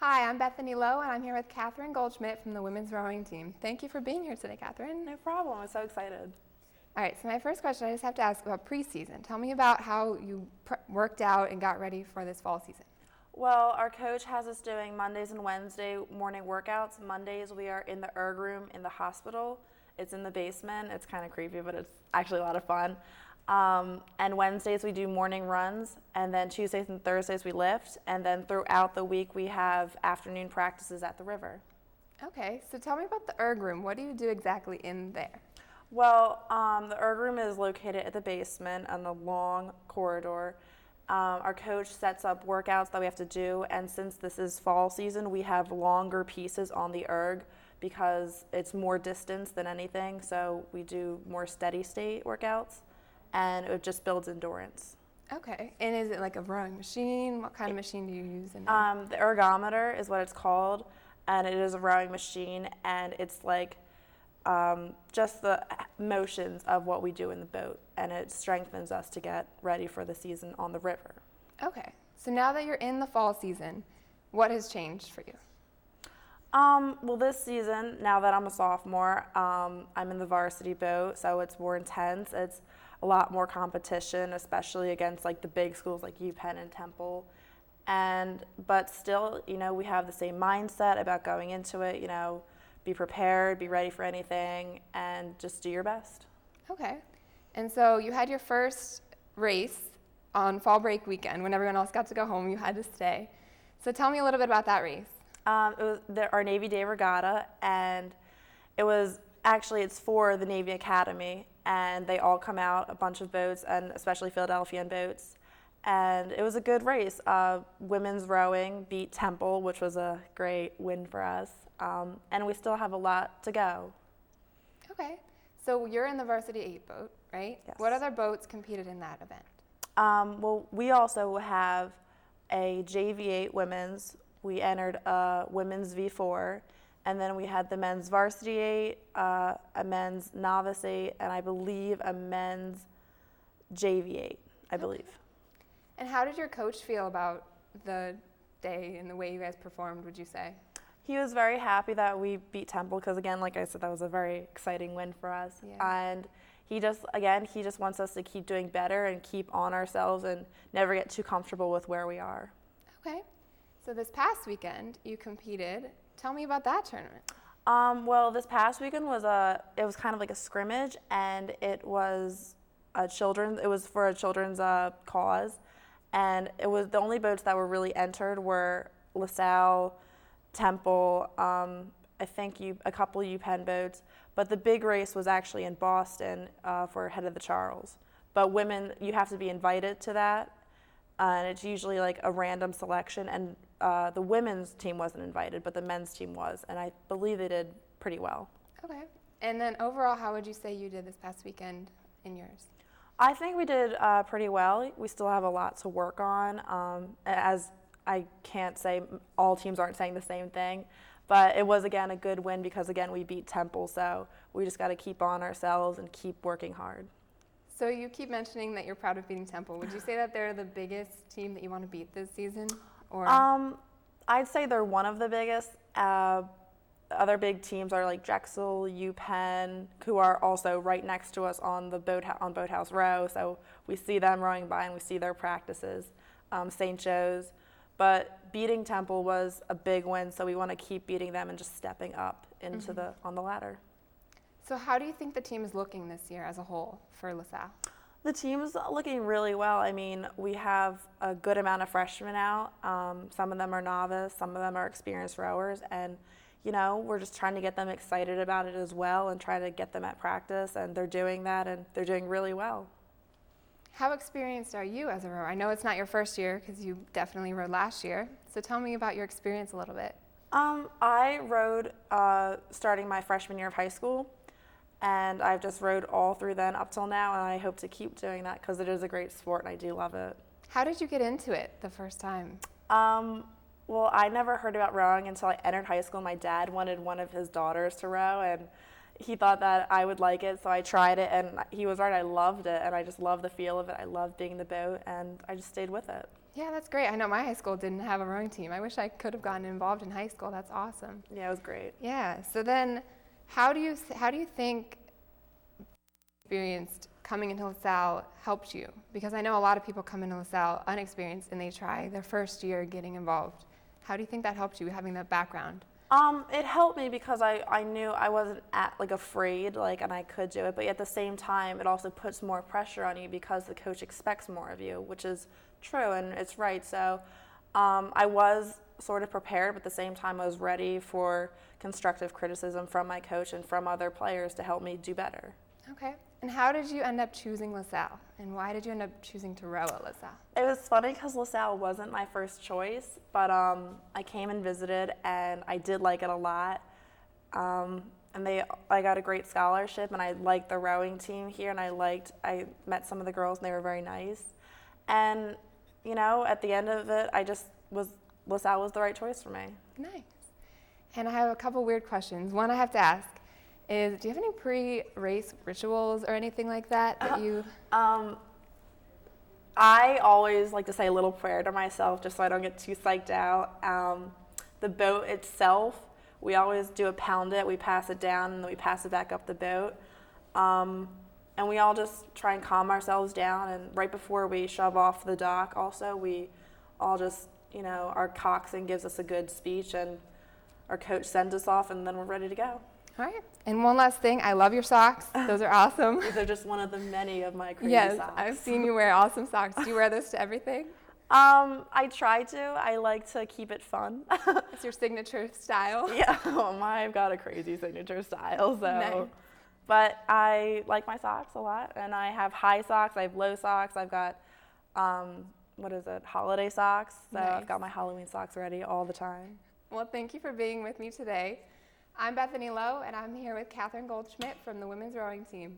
Hi, I'm Bethany Lowe, and I'm here with Catherine Goldschmidt from the women's rowing team. Thank you for being here today, Catherine. No problem. I'm so excited. All right, so my first question, I just have to ask about preseason. Tell me about how you worked out and got ready for this fall season. Well, our coach has us doing Mondays and Wednesday morning workouts. Mondays we are in the erg room in the hospital. It's in the basement. It's kind of creepy, but it's actually a lot of fun. And Wednesdays we do morning runs, and then Tuesdays and Thursdays we lift, and then throughout the week we have afternoon practices at the river. Okay, so tell me about the erg room. What do you do exactly in there? Well, the erg room is located at the basement on the long corridor. Our coach sets up workouts that we have to do, and since this is fall season, we have longer pieces on the erg because it's more distance than anything, so we do more steady state workouts, and it just builds endurance. Okay, and is it like a rowing machine? What kind of machine do you use in there? The ergometer is what it's called, and it is a rowing machine, and it's like just the motions of what we do in the boat, and it strengthens us to get ready for the season on the river. Okay, so now that you're in the fall season, what has changed for you? Well, this season, now that I'm a sophomore, I'm in the varsity boat, so it's more intense. It's a lot more competition, especially against like the big schools like UPenn and Temple. But still, we have the same mindset about going into it, be prepared, be ready for anything, and just do your best. Okay, and so you had your first race on fall break weekend when everyone else got to go home, you had to stay. So tell me a little bit about that race. It was our Navy Day Regatta, and it's for the Navy Academy, and they all come out, a bunch of boats, and especially Philadelphian boats, and it was a good race. Women's rowing beat Temple, which was a great win for us, and we still have a lot to go. Okay, so you're in the Varsity 8 boat, right? Yes. What other boats competed in that event? Well, we also have a JV8 women's. We entered a women's V4, and then we had the men's varsity 8, a men's novice 8, and I believe a men's JV 8, I believe. And how did your coach feel about the day and the way you guys performed, would you say? He was very happy that we beat Temple because, again, like I said, that was a very exciting win for us. Yeah. And he just wants us to keep doing better and keep on ourselves and never get too comfortable with where we are. Okay. So this past weekend, you competed. Tell me about that tournament. Well, this past weekend was kind of like a scrimmage, and it was for a children's cause, and it was the only boats that were really entered were LaSalle, Temple, I think a couple UPenn boats, but the big race was actually in Boston for Head of the Charles. But women, you have to be invited to that, and it's usually like a random selection, and the women's team wasn't invited, but the men's team was, and I believe they did pretty well. Okay. And then overall, how would you say you did this past weekend in yours? I think we did pretty well. We still have a lot to work on, as I can't say all teams aren't saying the same thing, but it was, again, a good win because, again, we beat Temple, so we just got to keep on ourselves and keep working hard. So you keep mentioning that you're proud of beating Temple. Would you say that they're the biggest team that you want to beat this season? Or I'd say they're one of the biggest. Other big teams are like Drexel, UPenn, who are also right next to us on the Boathouse Row, so we see them rowing by and we see their practices. St. Joe's. But beating Temple was a big win, so we want to keep beating them and just stepping up into on the ladder. So how do you think the team is looking this year as a whole for LaSalle? The team's looking really well. I mean, we have a good amount of freshmen out. Some of them are novice, some of them are experienced rowers, and we're just trying to get them excited about it as well and try to get them at practice, and they're doing that, and they're doing really well. How experienced are you as a rower? I know it's not your first year because you definitely rowed last year. So tell me about your experience a little bit. I rowed starting my freshman year of high school, and I've just rowed all through then up till now, and I hope to keep doing that because it is a great sport and I do love it. How did you get into it the first time? Well, I never heard about rowing until I entered high school. My dad wanted one of his daughters to row, and he thought that I would like it, so I tried it, and he was right. I loved it, and I just loved the feel of it. I loved being in the boat, and I just stayed with it. Yeah, that's great. I know my high school didn't have a rowing team. I wish I could have gotten involved in high school. That's awesome. Yeah, it was great. Yeah. So then, how do you think experienced coming into LaSalle helped you? Because I know a lot of people come into LaSalle unexperienced and they try their first year getting involved. How do you think that helped you having that background? It helped me because I knew I wasn't afraid, and I could do it. But at the same time, it also puts more pressure on you because the coach expects more of you, which is true and it's right. So I was sort of prepared, but at the same time, I was ready for constructive criticism from my coach and from other players to help me do better. Okay. And how did you end up choosing LaSalle? And why did you end up choosing to row at LaSalle? It was funny because LaSalle wasn't my first choice, but I came and visited, and I did like it a lot. And I got a great scholarship, and I liked the rowing team here, and I met some of the girls, and they were very nice. And, at the end of it, LaSalle was the right choice for me. Nice. And I have a couple weird questions. One I have to ask is, do you have any pre-race rituals or anything like that you... I always like to say a little prayer to myself just so I don't get too psyched out. The boat itself, we always do a pound it, we pass it down, and then we pass it back up the boat. And we all just try and calm ourselves down, and right before we shove off the dock also, we all just, our coxswain gives us a good speech, and our coach sends us off, and then we're ready to go. All right. And one last thing, I love your socks. Those are awesome. These are just one of the many of my crazy yes, socks. I've seen you wear awesome socks. Do you wear those to everything? I try to. I like to keep it fun. It's your signature style? Yeah, I've got a crazy signature style, so. Nice. But I like my socks a lot, and I have high socks, I have low socks, I've got, holiday socks, so Nice. I've got my Halloween socks ready all the time. Well, thank you for being with me today. I'm Bethany Lowe, and I'm here with Catherine Goldschmidt from the women's rowing team.